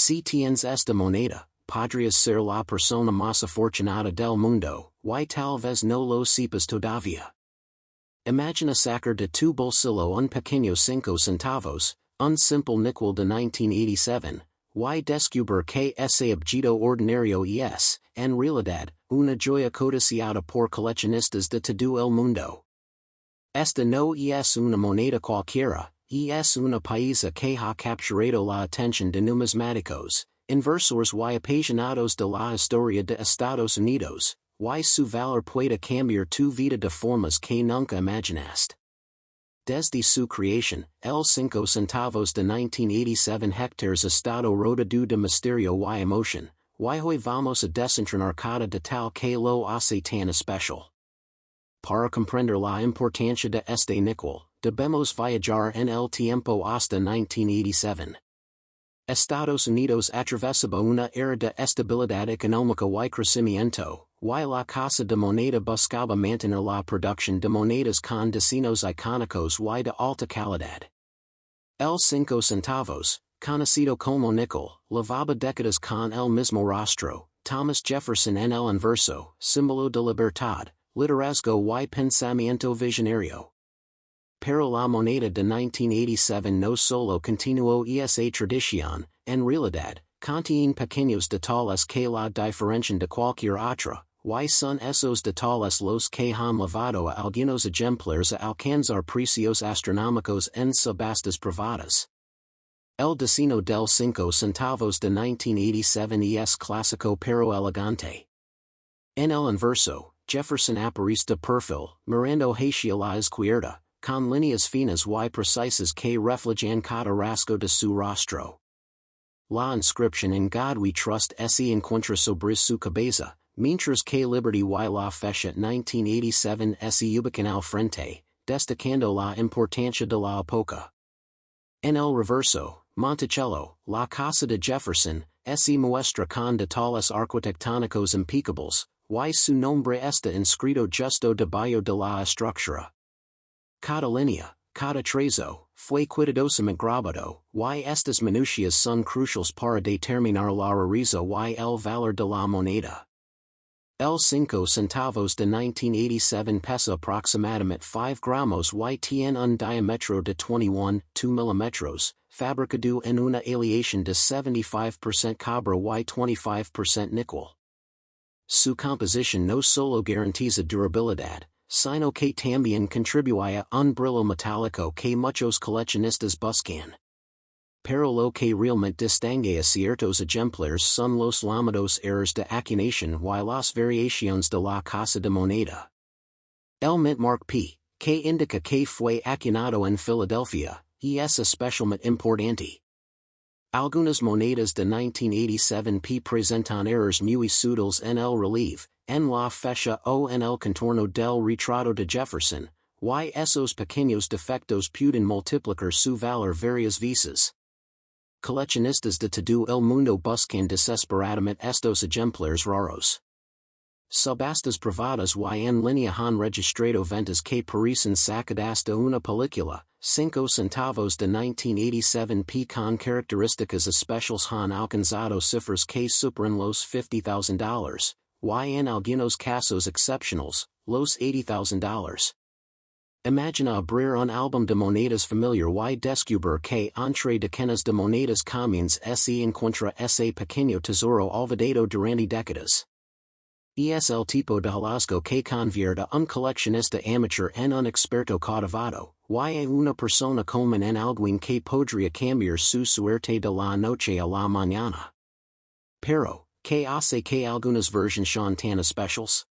Si tienes esta moneda, podrías ser la persona más afortunada del mundo, y tal vez no lo sepas todavía. Imagina sacar de tu bolsillo un pequeño 5 centavos, un simple nickel de 1987, y descubrir que ese objeto ordinario es, en realidad, una joya codiciada por coleccionistas de todo el mundo. Esta no es una moneda cualquiera, es una pieza que ha capturado la atención de numismáticos, inversores y apasionados de la historia de Estados Unidos, y su valor puede cambiar tu vida de formas que nunca imaginaste. Desde su creación, el 5 centavos de 1987 hectares estado rodeado de misterio y emoción, y hoy vamos a desentrañar cada detalle que lo hace tan especial. Para comprender la importancia de este nickel, debemos viajar en el tiempo hasta 1987. Estados Unidos atravesaba una era de estabilidad económica y crecimiento, y la Casa de Moneda buscaba mantener la producción de monedas con diseños icónicos y de alta calidad. El 5 centavos, conocido como nickel, llevaba décadas con el mismo rostro, Thomas Jefferson en el anverso, símbolo de libertad, liderazgo y pensamiento visionario. Pero la moneda de 1987 no solo continuó esa tradición, en realidad, contiene pequeños detalles que la diferencian de cualquier otra, y son esos detalles los que han llevado a algunos ejemplares a alcanzar precios astronómicos en subastas privadas. El diseño del 5 centavos de 1987 es clásico pero elegante. En el anverso, Jefferson aparece de perfil, mirando hacia la izquierda, con líneas finas y precisas que reflejan cada rasgo de su rostro. La inscripción en God We Trust se encuentra sobre su cabeza, mientras que Liberty y la fecha 1987 se ubican al frente, destacando la importancia de la época. En el reverso, Monticello, la casa de Jefferson, se muestra con detalles arquitectónicos impecables, y su nombre está inscrito justo debajo de la estructura. Cada línea, cada trazo, fue cuidadosamente grabado, y estas minucias son cruciales para determinar la rareza y el valor de la moneda. El 5 centavos de 1987 pesa aproximadamente 5 gramos y tiene un diámetro de 21, 2 milímetros, fabricado en una aleación de 75% cobre y 25% níquel. Su composición no solo garantiza durabilidad, sino que también contribuye a un brillo metálico que muchos coleccionistas buscan. Pero lo que realmente distingue a ciertos ejemplares son los llamados errores de acuñación y las variaciones de la Casa de Moneda. El mint mark P, que indica que fue acuñado en Filadelfia, es especialmente importante. Algunas monedas de 1987 P presentan errores muy sutiles en el relieve, en la fecha o en el contorno del retrato de Jefferson, y esos pequeños defectos pueden multiplicar su valor varias veces. Coleccionistas de todo el mundo buscan desesperadamente estos ejemplares raros. Subastas privadas y en línea han registrado ventas que parecen sacadas de una película. 5 centavos de 1987 P con características especiales han alcanzado cifras que superan los $50,000, y en algunos casos excepcionales, los $80,000. Imagina abrir un álbum de monedas familiar y descubrir que entre decenas de monedas comunes se encuentra ese pequeño tesoro olvidado durante décadas. Es el tipo de hallazgo que convierte a un coleccionista amateur en un experto cautivado, y a una persona común en alguien que podría cambiar su suerte de la noche a la mañana. Pero, ¿qué hace que algunas versiones sean tan especiales?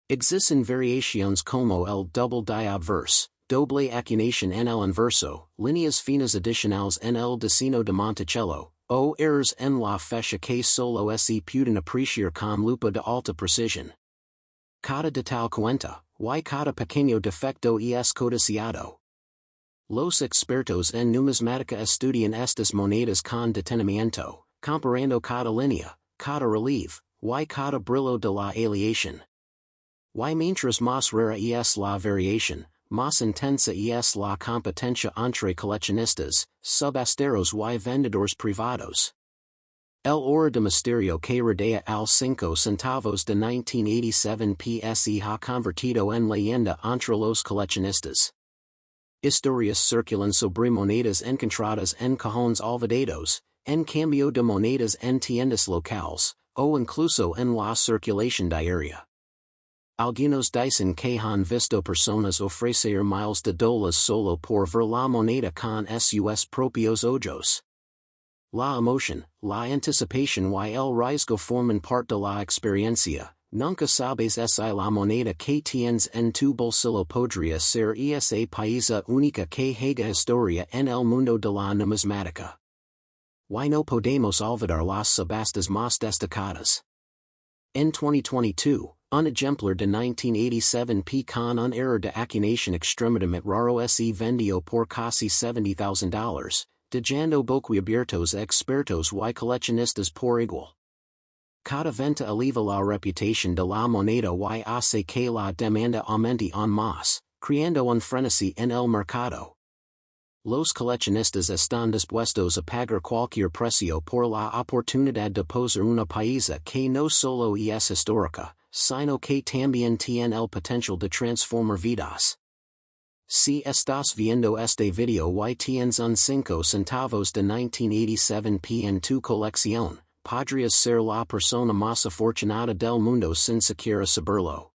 Existen variaciones como el double die obverse, doble acuñación en el inverso, líneas finas adicionales en el diseño de Monticello, o errors en la fecha que solo se pueden apreciar con lupa de alta precisión. Cada detalle cuenta, y cada pequeño defecto es codiciado. Los expertos en numismática estudian estas monedas con detenimiento, comparando cada línea, cada relieve, y cada brillo de la aleación. Y mientras más rara es la variación, más intensa es la competencia entre coleccionistas, subasteros y vendedores privados. El hora de misterio que rodea al 5 centavos de 1987 se ha convertido en leyenda entre los coleccionistas. Historias circulan sobre monedas encontradas en cajones olvidados, en cambio de monedas en tiendas locales, o incluso en la circulación diaria. Algunos dicen que han visto personas ofrecer miles de dólares solo por ver la moneda con sus propios ojos. La emoción, la anticipación y el riesgo forman parte de la experiencia. Nunca sabes si la moneda que tienes en tu bolsillo podría ser esa pieza única que haga historia en el mundo de la numismática. Y no podemos olvidar las subastas más destacadas. En 2022, un ejemplar de 1987 con un error de acuñación extremadamente raro se vendió por casi $70,000, dejando boquiabiertos expertos y coleccionistas por igual. Cada venta eleva la reputación de la moneda y hace que la demanda aumente aún más, creando un frenesí en el mercado. Los coleccionistas están dispuestos a pagar cualquier precio por la oportunidad de poseer una pieza que no solo es histórica, sino que también tiene el potencial de transformar vidas. Si estás viendo este video y tienes un 5 centavos de 1987 en tu colección, podrías ser la persona más afortunada del mundo sin siquiera saberlo.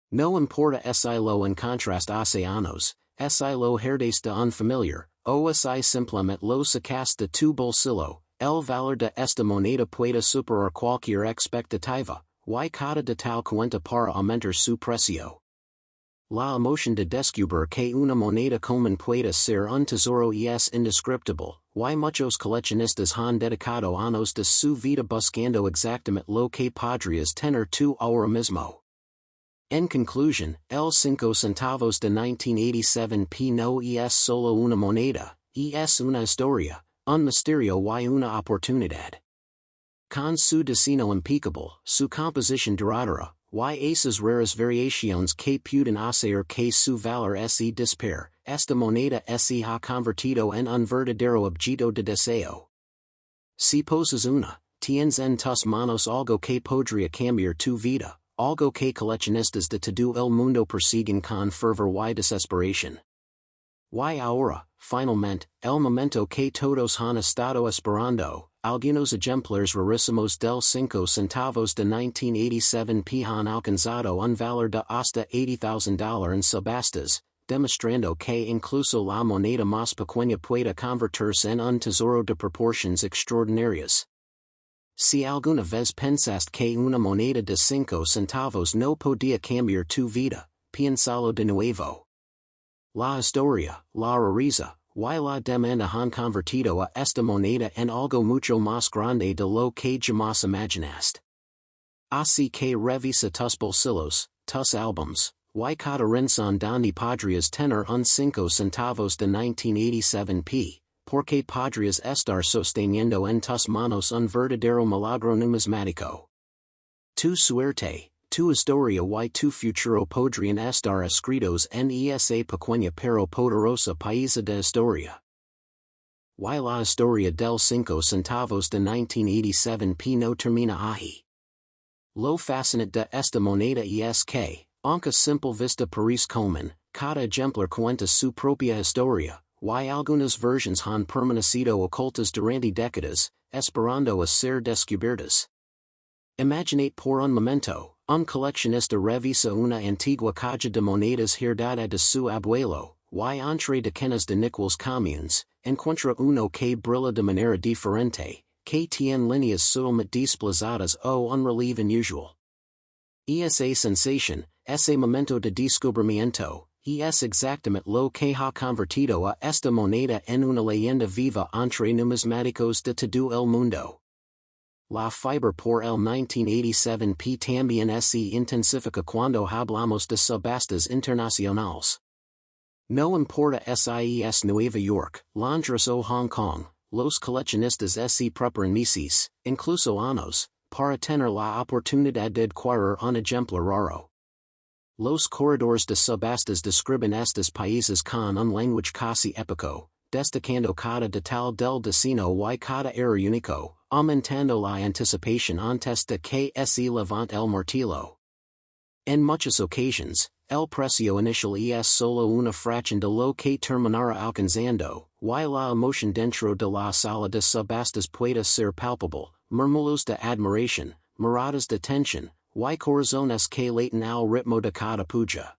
No importa si lo encontraste hace años, si lo herdaste de un familiar, o si simplemente lo sacaste de tu bolsillo, el valor de esta moneda puede superar cualquier expectativa, y cada detalle cuenta para aumentar su precio. La emoción de descubrir que una moneda común puede ser un tesoro es indescriptible, y muchos coleccionistas han dedicado años de su vida buscando exactamente lo que podrías tener tú ahora mismo. En conclusión, el 5 centavos de 1987 no es solo una moneda, es una historia, un misterio y una oportunidad. Con su diseño impecable, su composición duradera, y esas raras variaciones que pueden hacer que su valor se dispare, esta moneda se ha convertido en un verdadero objeto de deseo. Si poses una, tienes en tus manos algo que podría cambiar tu vida, algo que coleccionistas de todo el mundo persiguen con fervor y desesperación. Y ahora, finalmente, el momento que todos han estado esperando, algunos ejemplares rarísimos del 5 centavos de 1987 han alcanzado un valor de hasta $80,000 en subastas, demostrando que incluso la moneda más pequeña puede convertirse en un tesoro de proporciones extraordinarias. Si alguna vez pensaste que una moneda de 5 centavos no podía cambiar tu vida, piénsalo de nuevo. La historia, la rareza, y la demanda han convertido a esta moneda en algo mucho más grande de lo que jamás imaginaste. Así que revisa tus bolsillos, tus álbums, y cada rincón donde podrías tener un 5 centavos de 1987 porque podrías estar sosteniendo en tus manos un verdadero milagro numismático. Tu suerte, tu historia y tu futuro podrían estar escritos en esa pequeña pero poderosa pieza de historia. Y la historia del 5 centavos de 1987 no termina ahí. Lo fascinante de esta moneda es que, aunque simple vista parece común, cada ejemplar cuenta su propia historia, y algunas versiones han permanecido ocultas durante décadas, esperando a ser descubiertas. Imaginate por un momento, un coleccionista revisa una antigua caja de monedas heredada de su abuelo, y entre decenas de níqueles comunes, encuentra uno que brilla de manera diferente, que tiene líneas sutilmente desplazadas o un relieve inusual. Esa sensación, ese momento de descubrimiento, es exactamente lo que ha convertido a esta moneda en una leyenda viva entre numismáticos de todo el mundo. La fiebre por el 1987 también se intensifica cuando hablamos de subastas internacionales. No importa si es Nueva York, Londres o Hong Kong, los coleccionistas se preparan meses, incluso años, para tener la oportunidad de adquirir un ejemplar raro. Los corredores de subastas describen estas piezas con un lenguaje casi épico, destacando cada de tal del destino y cada era único, aumentando la anticipación antes de que se levante el martillo. En muchas ocasions, el precio inicial es solo una fracción de lo que terminará alcanzando, y la emoción dentro de la sala de subastas puede ser palpable, murmullos de admiración, miradas de tensión, y corazones que laten al ritmo de cada puja.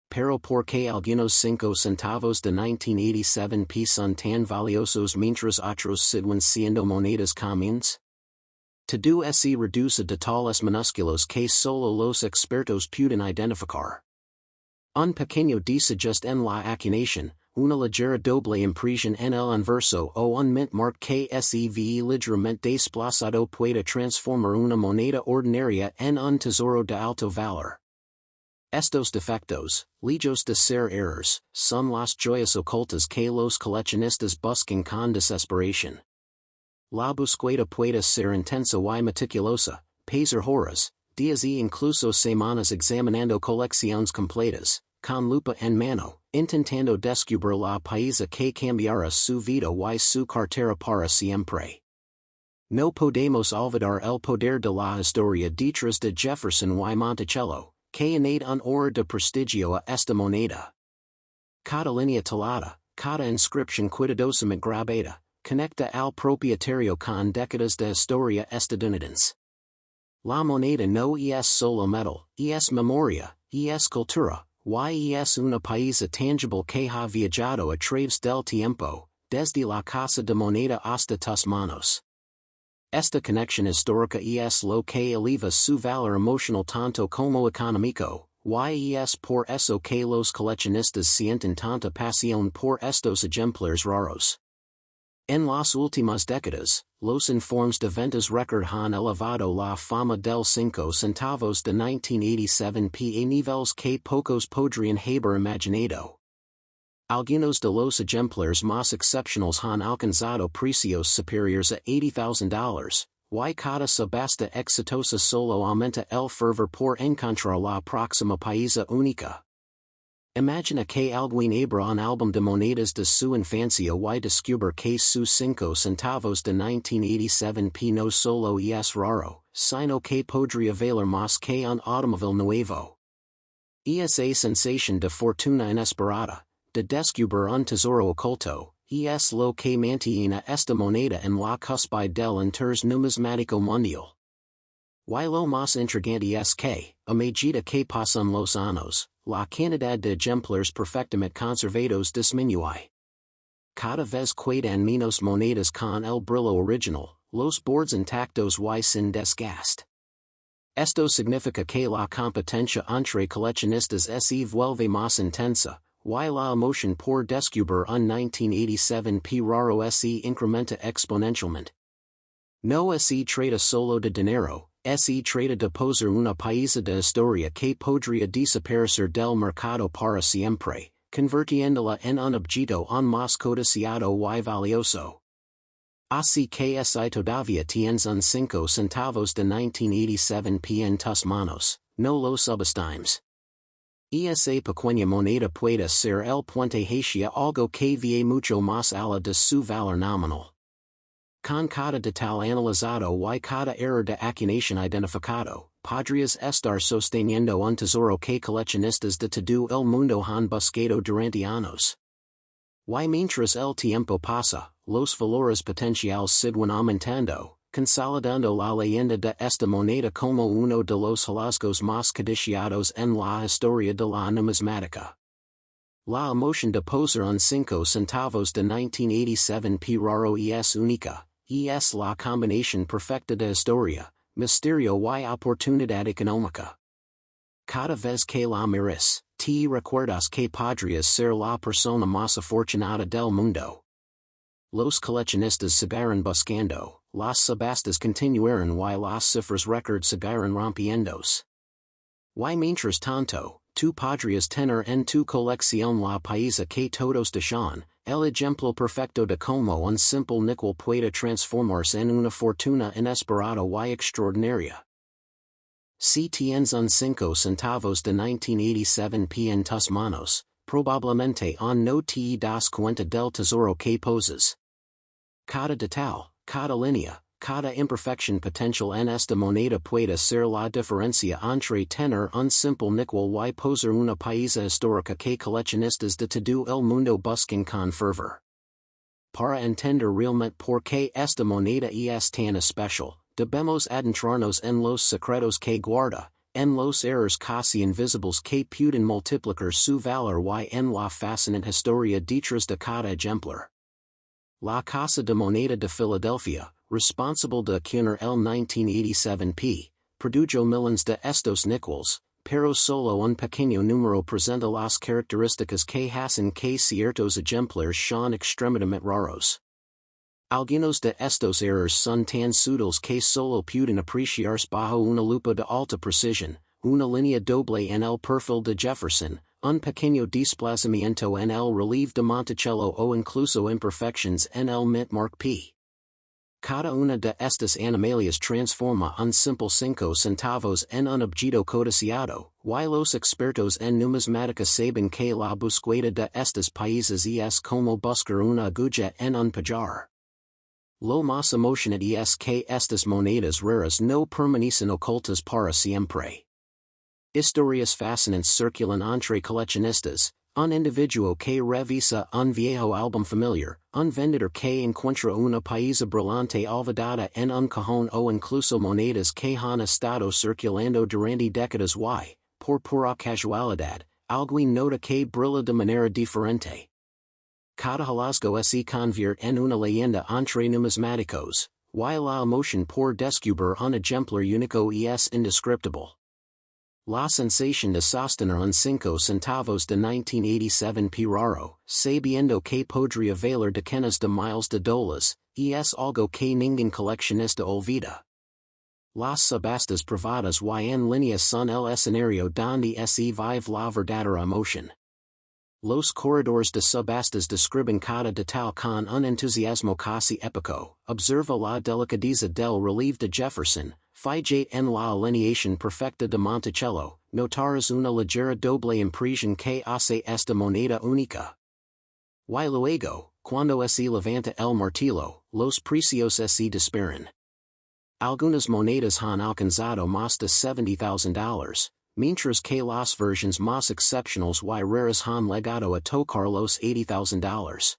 Pero porque algunos 5 centavos de 1987 son tan valiosos mientras otros siguen siendo monedas comunes? Todo se reduce de tales minúsculos que solo los expertos pueden identificar. Un pequeño desajuste en la acuñación, una ligera doble impresión en el inverso o un mint mark que se ve ligeramente desplazado puede transformar una moneda ordinaria en un tesoro de alto valor. Estos defectos, lejos de ser errors, son las joyas ocultas que los coleccionistas buscan con desesperación. La búsqueda puede ser intensa y meticulosa, pasar horas, días e incluso semanas examinando colecciones completas, con lupa en mano, intentando descubrir la pieza que cambiará su vida y su cartera para siempre. No podemos olvidar el poder de la historia detrás de Jefferson y Monticello, que añade un aura de prestigio a esta moneda. Cada línea tallada, cada inscripción cuidadosamente grabada, conecta al propietario con décadas de historia estadounidense. La moneda no es solo metal, es memoria, es cultura, y es una pieza tangible que ha viajado a través del tiempo, desde la casa de moneda hasta tus manos. Esta conexión histórica es lo que eleva su valor emocional tanto como económico, y es por eso que los coleccionistas sienten tanta pasión por estos ejemplares raros. En las últimas décadas, los informes de ventas record han elevado la fama del 5 centavos de 1987 a niveles que pocos podrían haber imaginado. Algunos de los ejemplares más excepcionales han alcanzado precios superiores a $80,000, y cada subasta exitosa solo aumenta el fervor por encontrar la próxima pieza única. Imagina que alguien abra un álbum de monedas de su infancia y descubra que sus 5 centavos de 1987 no solo es raro, sino que podría valer más que un automóvil nuevo. Esa sensación de fortuna inesperada, de descubrir un tesoro oculto, es lo que mantiene esta moneda en la cúspide del interés numismático mundial. Y lo más intrigante es que, a medida que pasan los años, la cantidad de ejemplares perfectamente conservados disminuye. Cada vez quedan menos monedas con el brillo original, los bordes intactos y sin desgaste. Esto significa que la competencia entre coleccionistas se vuelve más intensa, y la emoción por descubrir un 1987 raro se incrementa exponencialmente. No se trata solo de dinero, se trata de poseer una pieza de historia que podría desaparecer del mercado para siempre, convirtiéndola en un objeto aún más codiciado y valioso. Así que si todavía tienes un 5 centavos de 1987 en tus manos, no lo subestimes. Esa pequeña moneda puede ser el puente hacia algo que va mucho más allá de su valor nominal. Con cada detalle analizado y cada error de acuñación identificado, podrías estar sosteniendo un tesoro que coleccionistas de todo el mundo han buscado durante años. Y mientras el tiempo pasa, los valores potenciales siguen aumentando, consolidando la leyenda de esta moneda como uno de los hallazgos más codiciados en la historia de la numismática. La emoción de poseer un 5 centavos de 1987 raro es única. Es la combinación perfecta de historia, misterio y oportunidad económica. Cada vez que la mires, te recuerdas que podrías ser la persona más afortunada del mundo. Los coleccionistas seguirán buscando, las subastas continuarán y las cifras récord seguirán rompiéndose. Y mientras tanto, tú podrías tener en tu colección la pieza que todos desean, el ejemplo perfecto de cómo un simple níquel puede transformarse en una fortuna inesperada y extraordinaria. Si tienes un 5 centavos de 1987 en tus manos, probablemente no te das cuenta del tesoro que poses. Cada detalle, cada línea, cada imperfección potencial en esta moneda puede ser la diferencia entre tener un simple nickel y poser una pieza histórica que coleccionistas de todo el mundo buscan con fervor. Para entender realmente por qué esta moneda es tan especial, debemos adentrarnos en los secretos que guarda, en los errores casi invisibles que pueden multiplicar su valor y en la fascinante historia detrás de cada ejemplar. La Casa de Moneda de Filadelfia, responsable de acuñar el 1987 produjo millones de estos nickels, pero solo un pequeño número presenta las características que hacen que ciertos ejemplares sean extremadamente raros. Algunos de estos errores son tan sutiles que solo pueden apreciarse bajo una lupa de alta precisión, una línea doble en el perfil de Jefferson, un pequeño desplazamiento en el relieve de Monticello o incluso imperfecciones en el Mitmark P. Cada una de estas anomalias transforma un simple 5 centavos en un objeto codiciado, y los expertos en numismática saben que la búsqueda de estos países es como buscar una aguja en un pajar. Lo más emocionante es que estas monedas raras no permanecen ocultas para siempre. Historias fascinantes circulan entre coleccionistas, un individuo que revisa un viejo álbum familiar, un vendedor que encuentra una pieza brillante olvidada en un cajón o incluso monedas que han estado circulando durante décadas y, por pura casualidad, alguien nota que brilla de manera diferente. Cada hallazgo se convierte en una leyenda entre numismáticos, y la emoción por descubrir un ejemplar único es indescriptible. La sensación de sostener un 5 centavos de 1987 p raro, sabiendo que podría valer decenas de miles de dólares, es algo que ningún coleccionista olvida. Las subastas privadas y en línea son el escenario donde se vive la verdadera emoción. Los corredores de subastas describen cada detalle con un entusiasmo casi épico. Observa la delicadeza del relieve de Jefferson, fíjate en la alineación perfecta de Monticello, notarás una ligera doble impresión que hace esta moneda única. Y luego, cuando se levanta el martillo, los precios se disparan. Algunas monedas han alcanzado más de $70,000. Mientras que las versiones más excepcionales y raras han llegado a tocar los $80,000.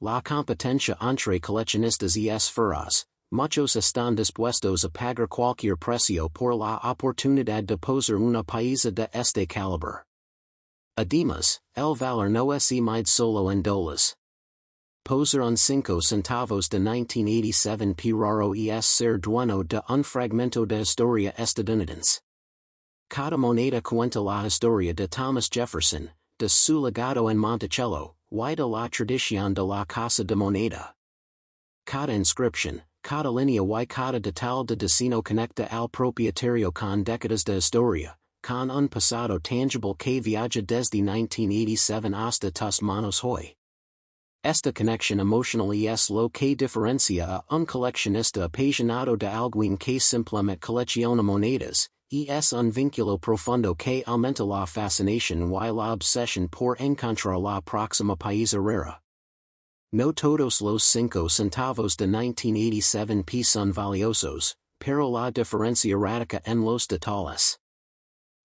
La competencia entre coleccionistas es feroz, muchos están dispuestos a pagar cualquier precio por la oportunidad de poseer una pieza de este calibre. Además, el valor no es mide solo en dólares. Poseer un 5 centavos de 1987 p raro es ser dueño de un fragmento de historia estadounidense. Cada moneda cuenta la historia de Thomas Jefferson, de su legado en Monticello, y de la tradición de la Casa de Moneda. Cada inscripción, cada línea y cada detalle de diseño conecta al propietario con décadas de historia, con un pasado tangible que viaja desde 1987 hasta tus manos hoy. Esta conexión emocional es lo que diferencia a un coleccionista apasionado de alguien que simplemente colecciona monedas. Es un vínculo profundo que aumenta la fascinación y la obsesión por encontrar la próxima pieza rara. No todos los 5 centavos de 1987 p son valiosos, pero la diferencia radica en los detalles.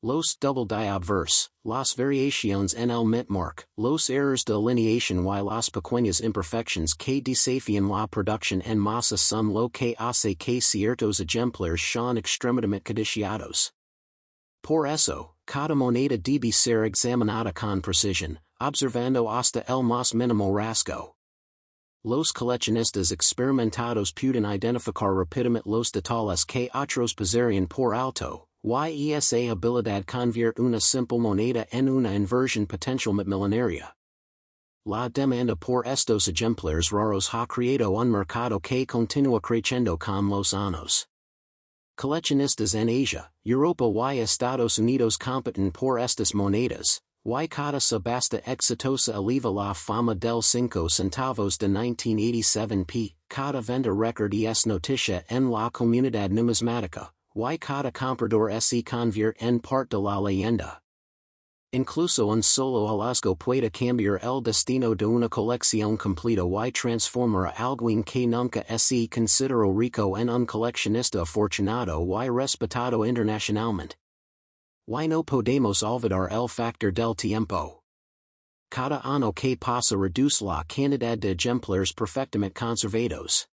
Los double die obverse, las variaciones en el Mitmark, los errores de alineación y las pequeñas imperfecciones que desafían la producción en masa son lo que hace que ciertos ejemplares sean extremadamente codiciados. Por eso, cada moneda debe ser examinada con precisión, observando hasta el más mínimo rasgo. Los coleccionistas experimentados pueden identificar rápidamente los detalles que otros pasarían por alto. Esa habilidad convierte una simple moneda en una inversión potencialmente milenaria. La demanda por estos ejemplares raros ha creado un mercado que continúa creciendo con los años. Coleccionistas en Asia, Europa y Estados Unidos compiten por estas monedas, y cada subasta exitosa eleva la fama del 5 centavos de 1987 p. Cada venta record es noticia en la comunidad numismática. Y cada comprador se convierte en parte de la leyenda. Incluso un solo hallazgo puede cambiar el destino de una colección completa y transformar a alguien que nunca se consideró rico en un coleccionista afortunado y respetado internacionalmente. Y no podemos olvidar el factor del tiempo. Cada año que pasa reduce la cantidad de ejemplares perfectamente conservados.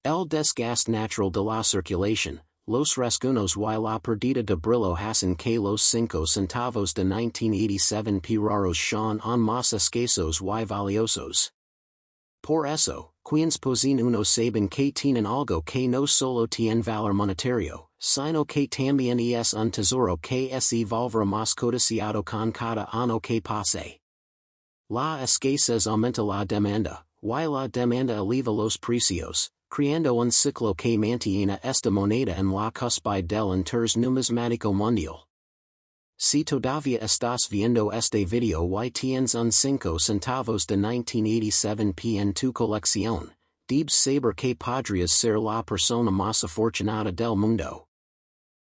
El desgaste natural de la circulación, los rasguños y la pérdida de brillo hacen que los 5 centavos de 1987 p raros sean aún más escasos y valiosos. Por eso, quienes poseen uno saben que tienen algo que no solo tiene valor monetario, sino que también es un tesoro que se volverá más codiciado con cada año que pase. La escasez aumenta la demanda, y la demanda eleva los precios, creando un ciclo que mantiene esta moneda en la cúspide del interés numismático mundial. Si todavía estás viendo este video y tienes un 5 centavos de 1987 p en tu colección, debes saber que podrías ser la persona más afortunada del mundo.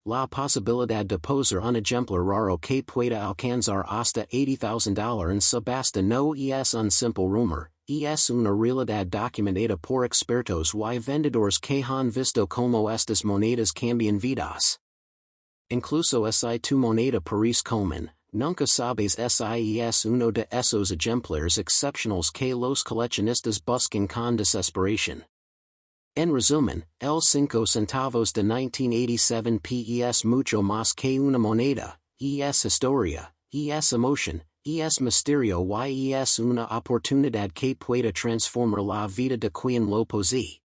La posibilidad de poseer un ejemplar raro que pueda alcanzar hasta $80,000 en subasta no es un simple rumor, es una realidad documentada por expertos y vendedores que han visto como estas monedas cambian vidas. Incluso si tu moneda parece común, nunca sabes si es uno de esos ejemplares excepcionales que los coleccionistas buscan con desesperación. En resumen, el 5 centavos de 1987 p es mucho más que una moneda, es historia, es emoción, es misterio y es una oportunidad que puede transformar la vida de quien lo posee.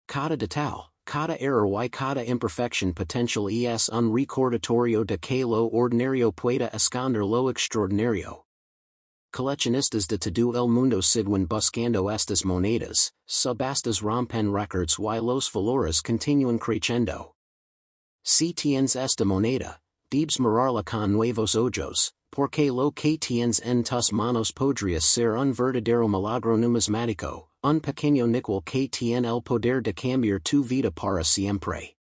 Cada detalle, cada error y cada imperfección potencial es un recordatorio de que lo ordinario puede esconder lo extraordinario. Coleccionistas de todo el mundo siguen buscando estas monedas, subastas rompen récords y los valores continúan creciendo. Si tienes esta moneda, debes mirarla con nuevos ojos, porque lo que tienes en tus manos podría ser un verdadero milagro numismático, un pequeño níquel que tiene el poder de cambiar tu vida para siempre.